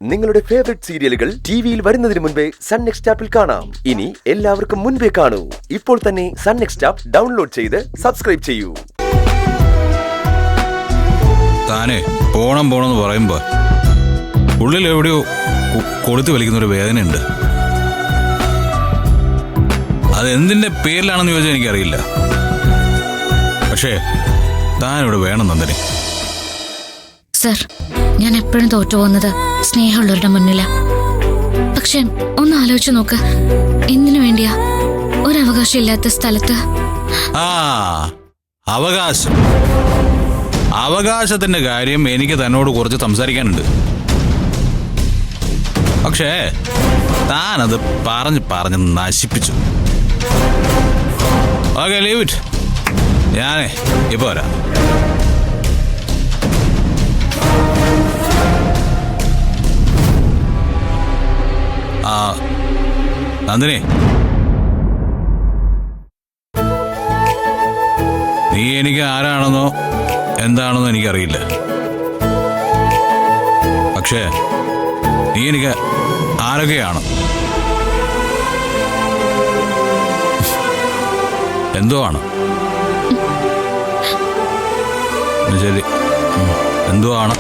നിങ്ങളുടെ ഫേവറേറ്റ് സീരിയലുകൾ ടിവിയിൽ വരുന്നതിന് മുൻപേ സൺ നെക്സ്റ്റ് ആപ്പിൽ കാണാം. ഇനി എല്ലാവർക്കും മുൻപേ കാണൂ. ഇപ്പോൾ തന്നെ സൺ നെക്സ്റ്റ് ആപ്പ് ഡൗൺലോഡ് ചെയ്ത് സബ്സ്ക്രൈബ് ചെയ്യൂ. താനെ പോണെന്ന് പറയുമ്പോ ഉള്ളിൽ എവിടെയോ കൊടുത്തു വലിക്കുന്ന ഒരു വേദനയുണ്ട്. അതെന്തിന്റെ പേരിലാണെന്ന് ചോദിച്ചാൽ എനിക്കറിയില്ല. പക്ഷേ താനിവിടെ വേണം നന്ദിനി. സർ, ഞാൻ എപ്പോഴും തോറ്റുപോകുന്നത് സ്നേഹമുള്ളവരുടെ മുന്നില. പക്ഷെ ഒന്ന് ആലോചിച്ചു നോക്ക്, എന്തിനു വേണ്ടിയാ ഒരവകാശം ഇല്ലാത്ത സ്ഥലത്ത്? അവകാശത്തിന്റെ കാര്യം എനിക്ക് തന്നോട് കുറച്ച് സംസാരിക്കാനുണ്ട്. പക്ഷേ താനത് പറഞ്ഞ് നശിപ്പിച്ചു. Okay, leave it. ഞാനേ ഇപ്പൊ വരാം. നന്ദിനി, നീ എനിക്ക് ആരാണെന്നോ എന്താണെന്നോ എനിക്കറിയില്ല. പക്ഷേ നീ എനിക്ക് ആരൊക്കെയാണ്? എന്തോ ആണ്. ശരി, എന്തോ ആണ്.